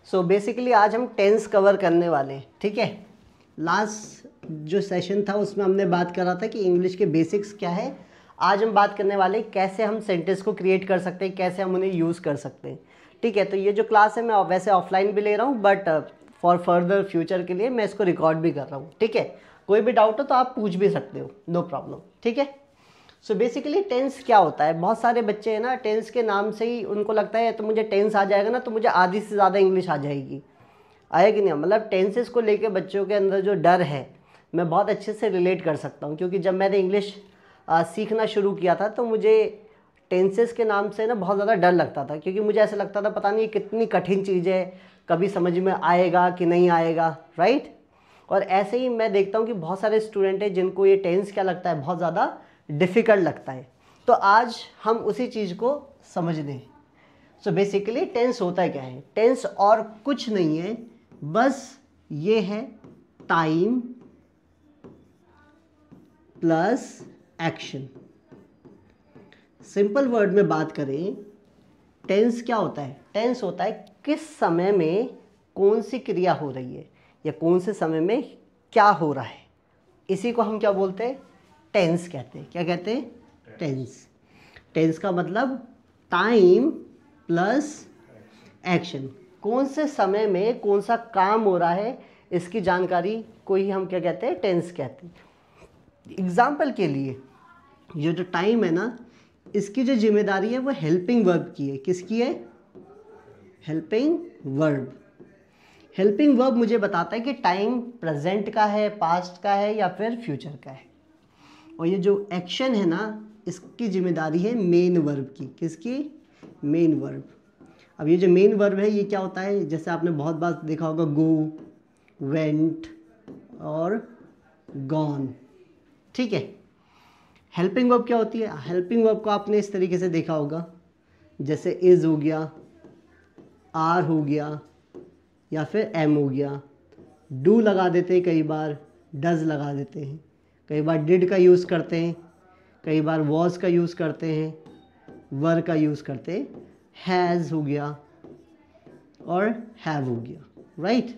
So basically आज हम tense cover करने वाले हैं, ठीक है। लास्ट जो सेशन था उसमें हमने बात करा था कि इंग्लिश के बेसिक्स क्या है। आज हम बात करने वाले हैं कैसे हम सेंटेंस को क्रिएट कर सकते हैं, कैसे हम उन्हें यूज़ कर सकते हैं, ठीक है। तो ये जो क्लास है मैं वैसे ऑफलाइन भी ले रहा हूँ, बट फॉर फर्दर फ्यूचर के लिए मैं इसको रिकॉर्ड भी कर रहा हूँ, ठीक है। कोई भी डाउट हो तो आप पूछ भी सकते हो, नो प्रॉब्लम, ठीक है। सो बेसिकली टेंस क्या होता है, बहुत सारे बच्चे हैं ना, टेंस के नाम से ही उनको लगता है तो मुझे टेंस आ जाएगा ना तो मुझे आधी से ज़्यादा इंग्लिश आ जाएगी, आएगी नहीं। मतलब टेंसेस को लेके बच्चों के अंदर जो डर है मैं बहुत अच्छे से रिलेट कर सकता हूँ, क्योंकि जब मैंने इंग्लिश सीखना शुरू किया था तो मुझे टेंसेस के नाम से ना बहुत ज़्यादा डर लगता था, क्योंकि मुझे ऐसा लगता था पता नहीं कितनी कठिन चीज़ है, कभी समझ में आएगा कि नहीं आएगा, राइट। और ऐसे ही मैं देखता हूँ कि बहुत सारे स्टूडेंट हैं जिनको ये टेंस क्या लगता है, बहुत ज़्यादा डिफ़िकल्ट लगता है। तो आज हम उसी चीज़ को समझ लें। सो बेसिकली टेंस होता क्या है, टेंस और कुछ नहीं है, बस ये है time plus action. Simple word में बात करें, टेंस क्या होता है, टेंस होता है किस समय में कौन सी क्रिया हो रही है या कौन से समय में क्या हो रहा है, इसी को हम क्या बोलते हैं, टेंस कहते हैं। क्या कहते हैं, टेंस। टेंस का मतलब टाइम प्लस एक्शन, कौन से समय में कौन सा काम हो रहा है इसकी जानकारी को ही हम क्या कहते हैं, टेंस कहते हैं। एग्जाम्पल के लिए ये जो टाइम है ना, इसकी जो जिम्मेदारी है वो हेल्पिंग वर्ब की है। किसकी है, हेल्पिंग वर्ब। हेल्पिंग वर्ब मुझे बताता है कि टाइम प्रेजेंट का है, पास्ट का है या फिर फ्यूचर का है। और ये जो एक्शन है ना, इसकी जिम्मेदारी है मेन वर्ब की। किसकी, मेन वर्ब। अब ये जो मेन वर्ब है ये क्या होता है, जैसे आपने बहुत बार देखा होगा, गो, वेंट और गॉन, ठीक है। हेल्पिंग वर्ब क्या होती है, हेल्पिंग वर्ब को आपने इस तरीके से देखा होगा, जैसे इज़ हो गया, आर हो गया या फिर एम हो गया। डू लगा देते हैं, कई बार डज लगा देते हैं, कई बार डिड का यूज़ करते हैं, कई बार वॉज का यूज़ करते हैं, वर का यूज़ करते हैं, हैज़ हो गया और हैव हो गया, राइट।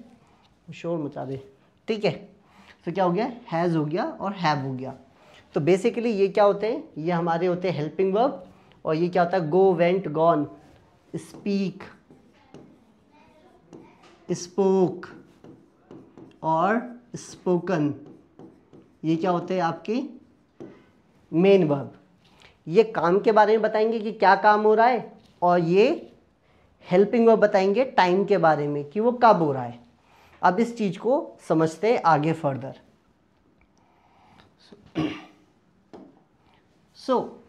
शोर मचा दे, ठीक है। तो क्या हो गया, हैज़ हो गया और हैव हो गया। तो बेसिकली ये क्या होते हैं, ये हमारे होते हैं हेल्पिंग वर्ब। और ये क्या होता है, गो, वेंट, गॉन, स्पीक, स्पोक और स्पोकन, ये क्या होते हैं आपके मेन वर्ब। ये काम के बारे में बताएंगे कि क्या काम हो रहा है, और ये हेल्पिंग वर्ब बताएंगे टाइम के बारे में कि वो कब हो रहा है। अब इस चीज़ को समझते हैं आगे फर्दर।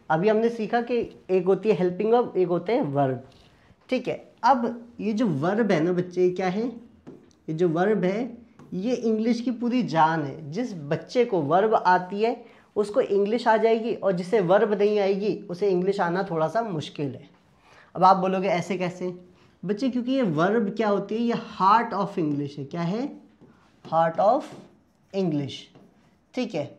अभी हमने सीखा कि एक होती है हेल्पिंग वर्ब, एक होते हैं वर्ब, ठीक है। अब ये जो वर्ब है ना बच्चे, ये क्या है, ये जो वर्ब है ये इंग्लिश की पूरी जान है। जिस बच्चे को वर्ब आती है उसको इंग्लिश आ जाएगी, और जिसे वर्ब नहीं आएगी उसे इंग्लिश आना थोड़ा सा मुश्किल है। अब आप बोलोगे ऐसे कैसे बच्चे, क्योंकि ये वर्ब क्या होती है, ये हार्ट ऑफ इंग्लिश है। क्या है, हार्ट ऑफ इंग्लिश, ठीक है।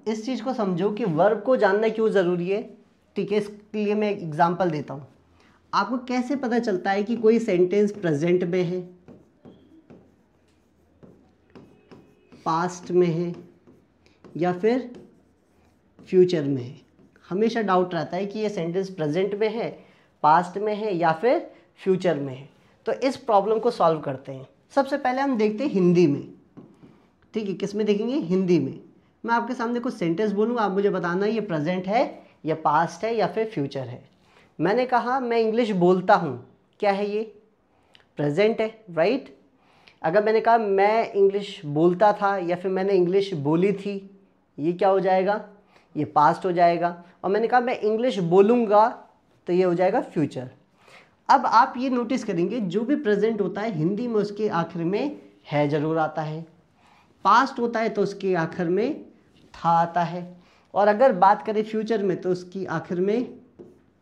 इस चीज़ को समझो कि वर्ब को जानना क्यों ज़रूरी है, ठीक है। इसके लिए मैं एक एग्जांपल देता हूँ। आपको कैसे पता चलता है कि कोई सेंटेंस प्रेजेंट में है, पास्ट में है या फिर फ्यूचर में है। हमेशा डाउट रहता है कि ये सेंटेंस प्रेजेंट में है, पास्ट में है या फिर फ्यूचर में है। तो इस प्रॉब्लम को सॉल्व करते हैं। सबसे पहले हम देखते हैं हिंदी में, ठीक है। किस में देखेंगे, हिंदी में। मैं आपके सामने कुछ सेंटेंस बोलूँगा, आप मुझे बताना ये प्रेजेंट है या पास्ट है या फिर फ्यूचर है। मैंने कहा मैं इंग्लिश बोलता हूँ, क्या है ये, प्रेजेंट है, राइट। अगर मैंने कहा मैं इंग्लिश बोलता था या फिर मैंने इंग्लिश बोली थी, ये क्या हो जाएगा, ये पास्ट हो जाएगा। और मैंने कहा मैं इंग्लिश बोलूँगा, तो ये हो जाएगा फ्यूचर। अब आप ये नोटिस करेंगे जो भी प्रेजेंट होता है हिंदी में उसके आखिर में है ज़रूर आता है, पास्ट होता है तो उसके आखिर में था आता है, और अगर बात करें फ्यूचर में तो उसकी आखिर में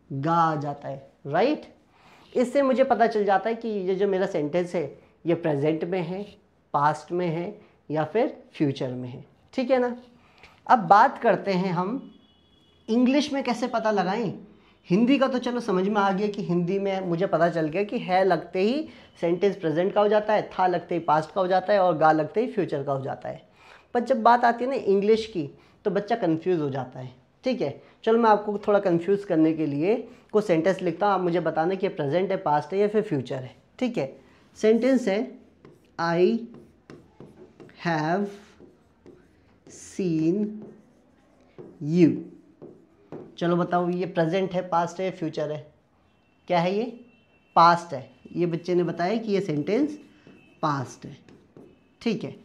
गा आ जाता है, राइट। इससे मुझे पता चल जाता है कि ये जो मेरा सेंटेंस है ये प्रेजेंट में है, पास्ट में है या फिर फ्यूचर में है, ठीक है ना। अब बात करते हैं हम इंग्लिश में कैसे पता लगाएं। हिंदी का तो चलो समझ में आ गया कि हिंदी में मुझे पता चल गया कि है लगते ही सेंटेंस प्रेजेंट का हो जाता है, था लगते ही पास्ट का हो जाता है और गा लगते ही फ्यूचर का हो जाता है। पर जब बात आती है ना इंग्लिश की तो बच्चा कंफ्यूज हो जाता है। ठीक है, चलो मैं आपको थोड़ा कंफ्यूज करने के लिए कुछ सेंटेंस लिखता हूँ, आप मुझे बताना कि प्रेजेंट है, पास्ट है या फिर फ्यूचर है। ठीक है, सेंटेंस है आई हैव सीन यू। चलो बताओ ये प्रेजेंट है, पास्ट है, फ्यूचर है? क्या है ये? पास्ट है। ये बच्चे ने बताया कि ये सेंटेंस पास्ट है। ठीक है,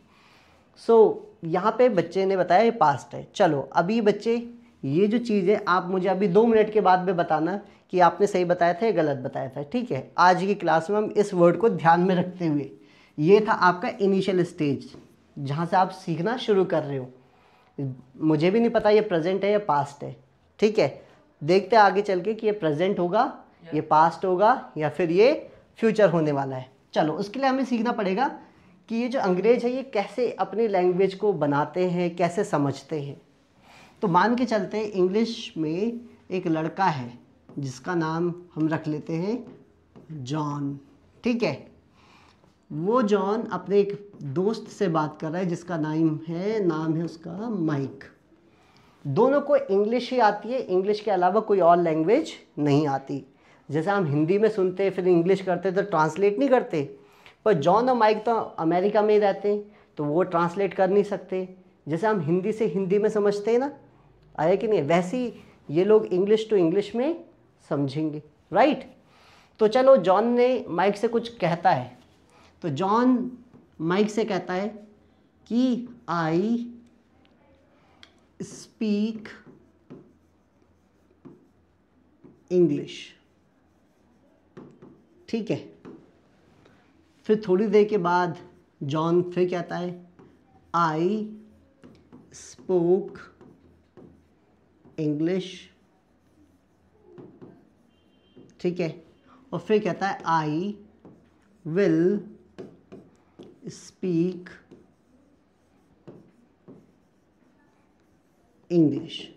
सो यहाँ पे बच्चे ने बताया ये पास्ट है। चलो अभी बच्चे ये जो चीज़ है आप मुझे अभी 2 मिनट के बाद में बताना कि आपने सही बताया था या गलत बताया था। ठीक है, आज की क्लास में हम इस वर्ड को ध्यान में रखते हुए, ये था आपका इनिशियल स्टेज जहाँ से आप सीखना शुरू कर रहे हो। मुझे भी नहीं पता ये प्रेजेंट है या पास्ट है। ठीक है, देखते हैं आगे चल के कि ये प्रेजेंट होगा, ये पास्ट होगा या फिर ये फ्यूचर होने वाला है। चलो उसके लिए हमें सीखना पड़ेगा कि ये जो अंग्रेज है ये कैसे अपनी लैंग्वेज को बनाते हैं, कैसे समझते हैं। तो मान के चलते हैं इंग्लिश में एक लड़का है जिसका नाम हम रख लेते हैं जॉन। ठीक है, वो जॉन अपने एक दोस्त से बात कर रहा है जिसका नाम है उसका माइक। दोनों को इंग्लिश ही आती है, इंग्लिश के अलावा कोई और लैंग्वेज नहीं आती। जैसे हम हिंदी में सुनते फिर इंग्लिश करते तो ट्रांसलेट नहीं करते, पर जॉन और माइक तो अमेरिका में ही रहते हैं तो वो ट्रांसलेट कर नहीं सकते। जैसे हम हिंदी से हिंदी में समझते हैं ना, आया कि नहीं, वैसे ही ये लोग इंग्लिश टू इंग्लिश में समझेंगे। राइट, तो चलो जॉन ने माइक से कुछ कहता है, तो जॉन माइक से कहता है कि आई स्पीक इंग्लिश। ठीक है, फिर थोड़ी देर के बाद जॉन फिर कहता है आई स्पोक इंग्लिश। ठीक है, और फिर कहता है आई विल स्पीक इंग्लिश।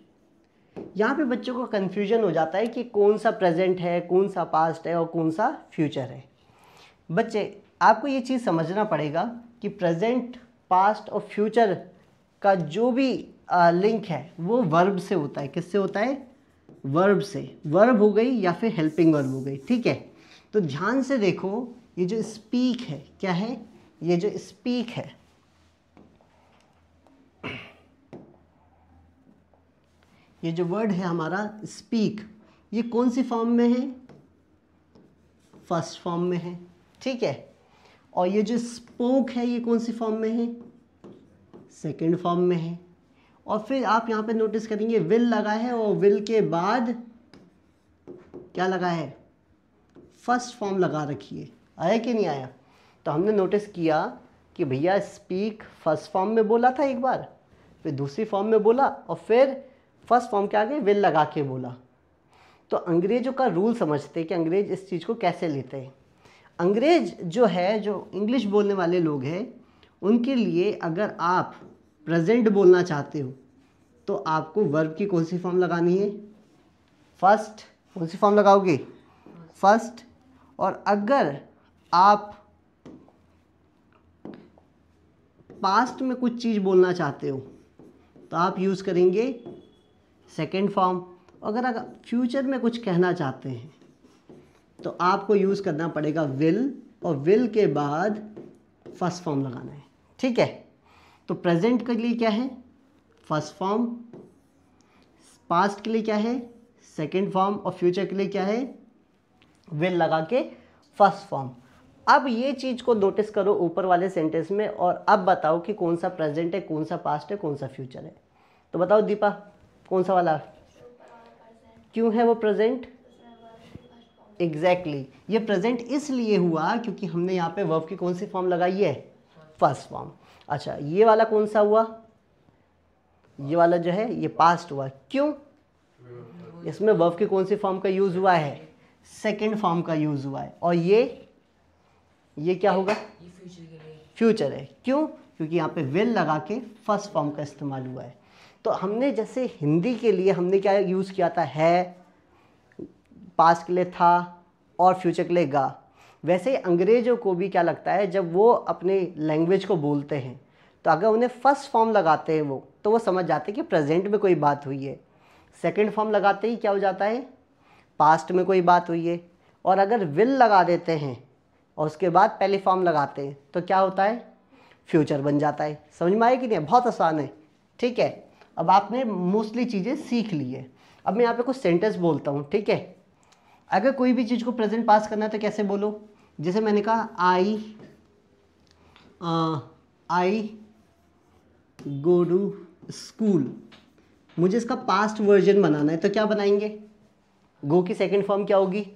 यहाँ पे बच्चों को कन्फ्यूजन हो जाता है कि कौन सा प्रेजेंट है, कौन सा पास्ट है और कौन सा फ्यूचर है। बच्चे आपको ये चीज़ समझना पड़ेगा कि प्रेजेंट, पास्ट और फ्यूचर का जो भी लिंक है वो वर्ब से होता है। किससे होता है? वर्ब से। वर्ब हो गई या फिर हेल्पिंग वर्ब हो गई। ठीक है, तो ध्यान से देखो, ये जो स्पीक है क्या है? ये जो स्पीक है, ये जो वर्ड है हमारा स्पीक, ये कौन सी फॉर्म में है? फर्स्ट फॉर्म में है। ठीक है, और ये जो स्पोक है ये कौन सी फॉर्म में है? सेकंड फॉर्म में है। और फिर आप यहाँ पे नोटिस करेंगे विल लगा है और विल के बाद क्या लगा है? फर्स्ट फॉर्म लगा रखी है। आया कि नहीं आया? तो हमने नोटिस किया कि भैया स्पीक फर्स्ट फॉर्म में बोला था एक बार, फिर दूसरी फॉर्म में बोला और फिर फर्स्ट फॉर्म के आगे विल लगा के बोला। तो अंग्रेजों का रूल समझते हैं कि अंग्रेज इस चीज़ को कैसे लेते हैं। अंग्रेज जो है, जो इंग्लिश बोलने वाले लोग हैं, उनके लिए अगर आप प्रेजेंट बोलना चाहते हो तो आपको वर्ब की कौन सी फॉर्म लगानी है? फर्स्ट। कौन सी फॉर्म लगाओगे? फर्स्ट। और अगर आप पास्ट में कुछ चीज़ बोलना चाहते हो तो आप यूज़ करेंगे सेकेंड फॉर्म। अगर फ्यूचर में कुछ कहना चाहते हैं तो आपको यूज़ करना पड़ेगा विल, और विल के बाद फर्स्ट फॉर्म लगाना है। ठीक है, तो प्रेजेंट के लिए क्या है? First form. पास्ट के लिए क्या है? Second form. और फ्यूचर के लिए क्या है? विल लगा के फर्स्ट फॉर्म। अब ये चीज़ को नोटिस करो ऊपर वाले सेंटेंस में, और अब बताओ कि कौन सा प्रेजेंट है, कौन सा पास्ट है, कौन सा फ्यूचर है। तो बताओ दीपा, कौन सा वाला? क्यों है वो प्रेजेंट? एग्जैक्टली, ये प्रेजेंट इसलिए हुआ क्योंकि हमने यहाँ पे वर्ब की कौन सी फॉर्म लगाई है? First form. अच्छा, ये वाला कौन सा हुआ? ये वाला जो है ये पास्ट हुआ। क्यों? इसमें वर्ब की कौन सी फॉर्म का यूज़ हुआ है? सेकेंड फॉर्म का यूज़ हुआ है। और ये क्या होगा? फ्यूचर है। क्यों? क्योंकि यहाँ पे विल लगा के फर्स्ट फॉर्म का इस्तेमाल हुआ है। तो हमने जैसे हिंदी के लिए हमने क्या यूज़ किया था? है, पास्ट के लिए था और फ्यूचर के लिए गा। वैसे ही अंग्रेज़ों को भी क्या लगता है, जब वो अपने लैंग्वेज को बोलते हैं तो अगर उन्हें फर्स्ट फॉर्म लगाते हैं वो, तो वो समझ जाते हैं कि प्रेजेंट में कोई बात हुई है। सेकंड फॉर्म लगाते ही क्या हो जाता है, पास्ट में कोई बात हुई है। और अगर विल लगा देते हैं और उसके बाद पहली फॉर्म लगाते हैं तो क्या होता है, फ्यूचर बन जाता है। समझ में आया कि नहीं? बहुत आसान है। ठीक है, अब आपने मोस्टली चीज़ें सीख ली है। अब मैं यहाँ पे कुछ सेंटेंस बोलता हूँ, ठीक है। अगर कोई भी चीज़ को प्रेजेंट पास करना है तो कैसे बोलो, जैसे मैंने कहा आई गो टू स्कूल, मुझे इसका पास्ट वर्जन बनाना है तो क्या बनाएंगे, गो की सेकंड फॉर्म क्या होगी,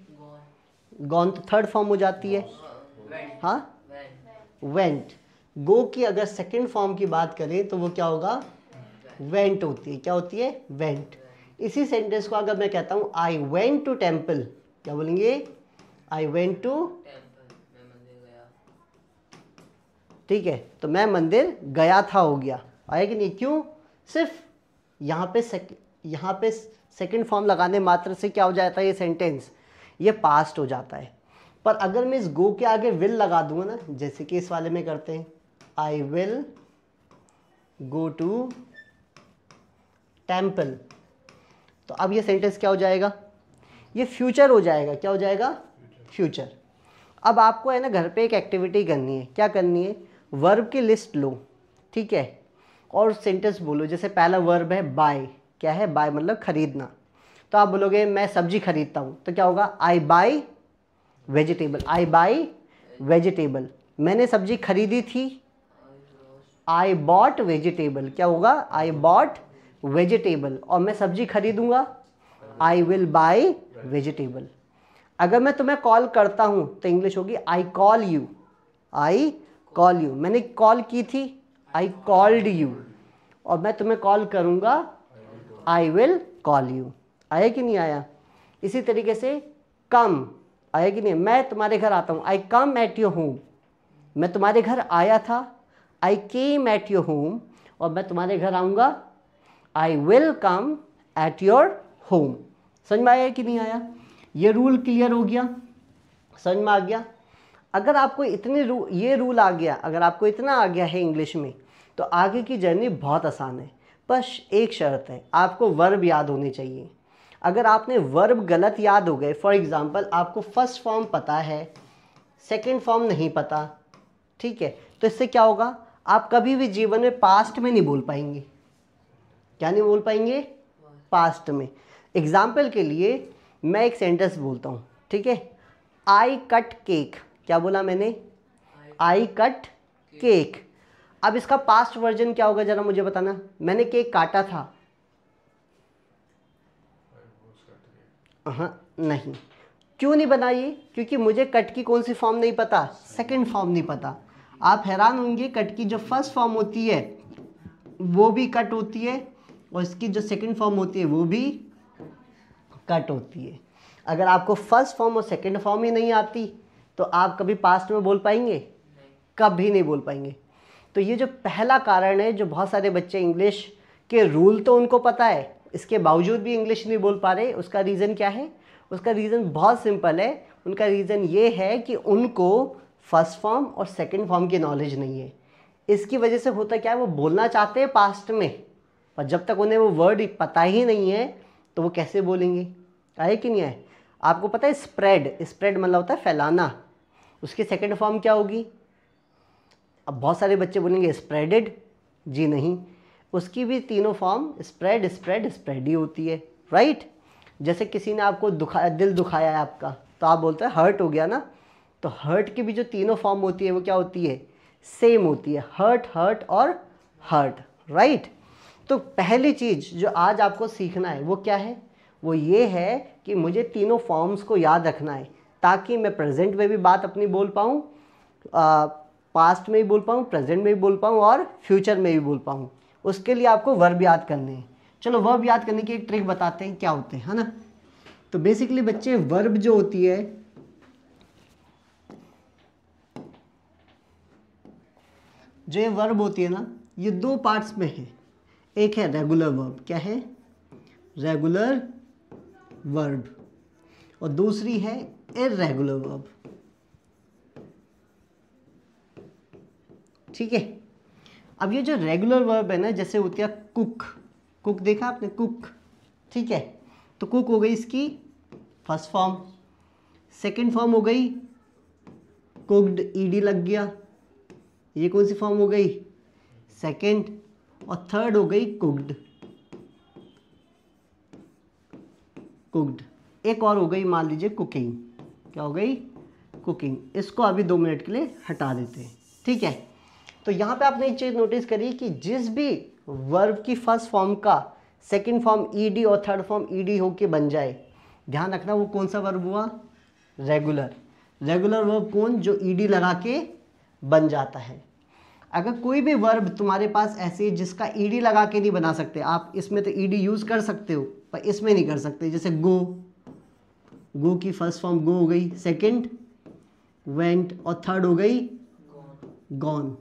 गॉन, तो थर्ड फॉर्म हो जाती है, हाँ, वेंट। गो की अगर सेकंड फॉर्म की बात करें तो वो क्या होगा, वेंट होती है। क्या होती है, वेंट। इसी सेंटेंस को अगर मैं कहता हूँ आई वेंट टू टेम्पल, क्या बोलेंगे, आई वेंट टू, ठीक है, तो मैं मंदिर गया था हो गया, आया कि नहीं? क्यों, सिर्फ यहाँ पे सेकंड फॉर्म लगाने मात्र से क्या हो जाता है, ये सेंटेंस ये पास्ट हो जाता है। पर अगर मैं इस गो के आगे विल लगा दूंगा ना, जैसे कि इस वाले में करते हैं, I will go to temple, तो अब ये सेंटेंस क्या हो जाएगा, ये फ्यूचर हो जाएगा। क्या हो जाएगा, फ्यूचर। अब आपको है ना घर पे एक एक्टिविटी करनी है। क्या करनी है, वर्ब की लिस्ट लो, ठीक है, और सेंटेंस बोलो। जैसे पहला वर्ब है बाय, क्या है, बाय मतलब खरीदना। तो आप बोलोगे मैं सब्जी खरीदता हूँ, तो क्या होगा, आई बाय वेजिटेबल, आई बाय वेजिटेबल। मैंने सब्जी खरीदी थी, आई बॉट वेजिटेबल, क्या होगा, आई बॉट वेजिटेबल। और मैं सब्जी खरीदूंगा, आई विल बाय वेजिटेबल। अगर मैं तुम्हें कॉल करता हूँ तो इंग्लिश होगी I call you, I call you. मैंने कॉल की थी, आई कॉल्ड यू। और मैं तुम्हें कॉल करूँगा, आई विल कॉल यू। आया कि नहीं आया? इसी तरीके से कम, आया कि नहीं? मैं तुम्हारे घर आता हूँ, आई कम एट योर होम। मैं तुम्हारे घर आया था, आई केम एट योर होम। और मैं तुम्हारे घर आऊँगा, I will come at your home. समझ में आया कि नहीं आया? ये रूल क्लियर हो गया, समझ में आ गया? अगर आपको ये रूल आ गया, अगर आपको इतना आ गया है इंग्लिश में, तो आगे की जर्नी बहुत आसान है। बस एक शर्त है, आपको वर्ब याद होने चाहिए। अगर आपने वर्ब गलत याद हो गए, फॉर एग्जांपल आपको फर्स्ट फॉर्म पता है, सेकंड फॉर्म नहीं पता, ठीक है, तो इससे क्या होगा, आप कभी भी जीवन में पास्ट में नहीं बोल पाएंगे। क्या नहीं बोल पाएंगे? पास्ट में। एग्जाम्पल के लिए मैं एक सेंटेंस बोलता हूँ, ठीक है, आई कट केक। क्या बोला मैंने? I cut cake. अब इसका पास्ट वर्जन क्या होगा, जरा मुझे बताना। मैंने केक काटा था, हाँ नहीं। क्यों नहीं बनाई? क्योंकि मुझे कट की कौन सी फॉर्म नहीं पता, सेकंड फॉर्म नहीं पता। आप हैरान होंगे, कट की जो फर्स्ट फॉर्म होती है वो भी कट होती है, और इसकी जो सेकंड फॉर्म होती है वो भी कट होती है। अगर आपको फर्स्ट फॉर्म और सेकंड फॉर्म ही नहीं आती तो आप कभी पास्ट में बोल पाएंगे? कभी नहीं बोल पाएंगे। तो ये जो पहला कारण है, जो बहुत सारे बच्चे इंग्लिश के रूल तो उनको पता है, इसके बावजूद भी इंग्लिश नहीं बोल पा रहे, उसका रीज़न क्या है? उसका रीज़न बहुत सिंपल है। उनका रीज़न ये है कि उनको फर्स्ट फॉर्म और सेकंड फॉर्म की नॉलेज नहीं है। इसकी वजह से होता क्या है, वो बोलना चाहते हैं पास्ट में, पर जब तक उन्हें वो वर्ड पता ही नहीं है तो वो कैसे बोलेंगे? आए कि नहीं आए? आपको पता है स्प्रेड, स्प्रेड मतलब होता है फैलाना, उसकी सेकंड फॉर्म क्या होगी? अब बहुत सारे बच्चे बोलेंगे स्प्रेडेड, जी नहीं, उसकी भी तीनों फॉर्म स्प्रेड स्प्रेड स्प्रेड ही होती है, राइट? जैसे किसी ने आपको दिल दुखाया है आपका, तो आप बोलते हैं हर्ट हो गया ना, तो हर्ट की भी जो तीनों फॉर्म होती है वो क्या होती है? सेम होती है, हर्ट, हर्ट और हर्ट, राइट? तो पहली चीज़ जो आज आपको सीखना है वो क्या है? वो ये है कि मुझे तीनों फॉर्म्स को याद रखना है, ताकि मैं प्रेजेंट में भी बात अपनी बोल पाऊँ, पास्ट में भी बोल पाऊँ, प्रेजेंट में भी बोल पाऊँ और फ्यूचर में भी बोल पाऊँ। उसके लिए आपको वर्ब याद करने हैं। चलो वर्ब याद करने की एक ट्रिक बताते हैं, क्या होते हैं, है ना? तो बेसिकली बच्चे, वर्ब जो होती है, जो ये वर्ब होती है ना, ये दो पार्ट्स में है। एक है रेगुलर वर्ब, क्या है? Regular verb. और दूसरी है इर्रेगुलर वर्ब। ठीक है, अब ये जो रेगुलर वर्ब है ना, जैसे होती है कुक, कुक देखा आपने, कुक, ठीक है, तो कुक हो गई इसकी फर्स्ट फॉर्म, सेकंड फॉर्म हो गई कुक्ड, ईडी लग गया, ये कौन सी फॉर्म हो गई, सेकंड, और थर्ड हो गई कुक्ड, कुक्ड, एक और हो गई मान लीजिए कुकिंग, क्या हो गई, कुकिंग। इसको अभी 2 मिनट के लिए हटा देते हैं। ठीक है, तो यहाँ पे आपने एक चीज़ नोटिस करी कि जिस भी वर्ब की फर्स्ट फॉर्म का सेकंड फॉर्म ईडी और थर्ड फॉर्म ईडी होके बन जाए, ध्यान रखना वो कौन सा वर्ब हुआ, रेगुलर। रेगुलर वर्ब कौन, जो ईडी लगा के बन जाता है। अगर कोई भी वर्ब तुम्हारे पास ऐसे है जिसका ईडी लगा के नहीं बना सकते, आप इसमें तो ईडी यूज़ कर सकते हो पर इसमें नहीं कर सकते, जैसे गो, गो की फर्स्ट फॉर्म गो हो गई, सेकंड वेंट, और थर्ड हो गई गॉन।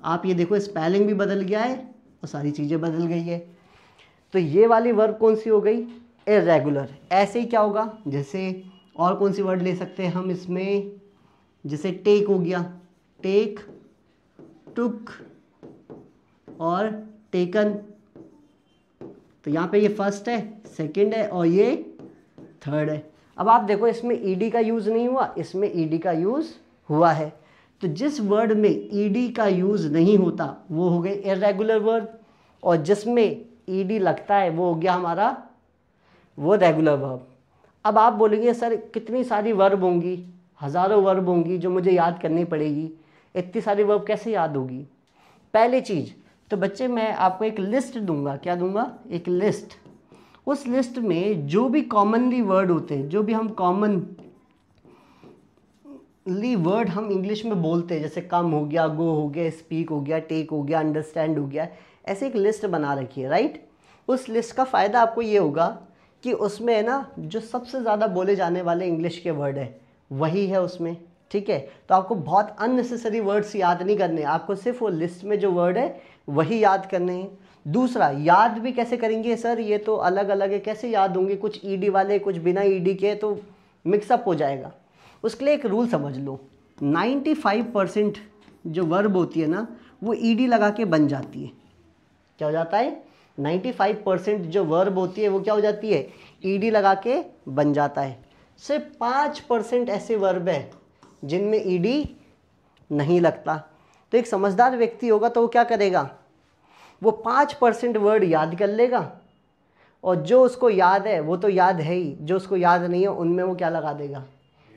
आप ये देखो स्पेलिंग भी बदल गया है और सारी चीज़ें बदल गई है। तो ये वाली वर्ब कौन सी हो गई, इर्रेगुलर। ऐसे ही क्या होगा, जैसे और कौन सी वर्ड ले सकते हैं हम इसमें, जैसे टेक हो गया, टेक, टुक और टेकन। तो यहाँ पे ये फर्स्ट है, सेकंड है और ये थर्ड है। अब आप देखो इसमें ईडी का यूज़ नहीं हुआ, इसमें ईडी का यूज़ हुआ है। तो जिस वर्ड में ईडी का यूज़ नहीं होता वो हो गए इर्रेगुलर वर्ब, और जिसमें ईडी लगता है वो हो गया हमारा वो रेगुलर वर्ब। अब आप बोलेंगे सर कितनी सारी वर्ब होंगी, हज़ारों वर्ब होंगी जो मुझे याद करनी पड़ेगी, इतनी सारी वर्ब कैसे याद होगी। पहली चीज़ तो बच्चे मैं आपको एक लिस्ट दूंगा, क्या दूंगा, एक लिस्ट। उस लिस्ट में जो भी कॉमनली वर्ड होते हैं, जो भी हम कॉमनली वर्ड हम इंग्लिश में बोलते हैं, जैसे कम हो गया, गो हो गया, स्पीक हो गया, टेक हो गया, अंडरस्टैंड हो गया, ऐसे एक लिस्ट बना रखी है, राइट। उस लिस्ट का फ़ायदा आपको ये होगा कि उसमें है ना जो सबसे ज़्यादा बोले जाने वाले इंग्लिश के वर्ड है वही है उसमें। ठीक है, तो आपको बहुत अननेसेसरी वर्ड्स याद नहीं करने, आपको सिर्फ वो लिस्ट में जो वर्ड है वही याद करने हैं। दूसरा, याद भी कैसे करेंगे सर, ये तो अलग अलग है, कैसे याद होंगे, कुछ ईडी वाले कुछ बिना ईडी के, तो मिक्सअप हो जाएगा। उसके लिए एक रूल समझ लो, 95% जो वर्ब होती है ना वो ईडी लगा के बन जाती है। क्या हो जाता है, 95% जो वर्ब होती है वो क्या हो जाती है, ईडी लगा के बन जाता है। सिर्फ 5% ऐसे वर्ब है जिनमें ईडी नहीं लगता। तो एक समझदार व्यक्ति होगा तो वो क्या करेगा, वो 5% वर्ड याद कर लेगा, और जो उसको याद है वो तो याद है ही, जो उसको याद नहीं है उनमें वो क्या लगा देगा,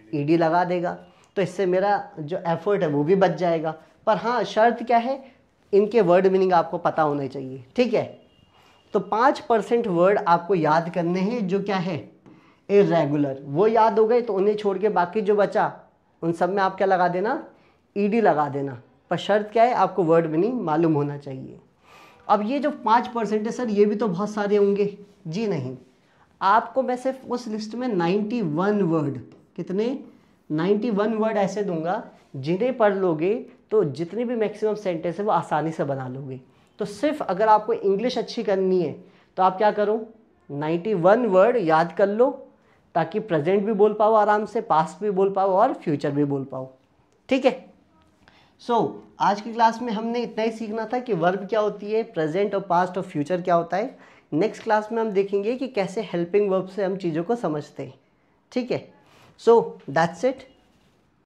ईडी लगा देगा। तो इससे मेरा जो एफर्ट है वो भी बच जाएगा। पर हाँ, शर्त क्या है, इनके वर्ड मीनिंग आपको पता होने चाहिए। ठीक है, तो 5% वर्ड आपको याद करने हैं जो क्या है, इर्रेगुलर। वो याद हो गए तो उन्हें छोड़ के बाकी जो बचा उन सब में आप क्या लगा देना, ईडी लगा देना। पर शर्त क्या है, आपको वर्ड मीनिंग मालूम होना चाहिए। अब ये जो 5% है सर ये भी तो बहुत सारे होंगे, जी नहीं, आपको मैं सिर्फ उस लिस्ट में 91 वर्ड, कितने, 91 वर्ड ऐसे दूंगा जिन्हें पढ़ लोगे तो जितनी भी मैक्सिमम सेंटेंस है वो आसानी से बना लोगे। तो सिर्फ अगर आपको इंग्लिश अच्छी करनी है तो आप क्या करो, 91 वर्ड याद कर लो, ताकि प्रेजेंट भी बोल पाओ आराम से, पास्ट भी बोल पाओ और फ्यूचर भी बोल पाओ। ठीक है, आज की क्लास में हमने इतना ही सीखना था कि वर्ब क्या होती है, प्रेजेंट और पास्ट और फ्यूचर क्या होता है। नेक्स्ट क्लास में हम देखेंगे कि कैसे हेल्पिंग वर्ब से हम चीज़ों को समझते हैं। ठीक है, दैट्स इट।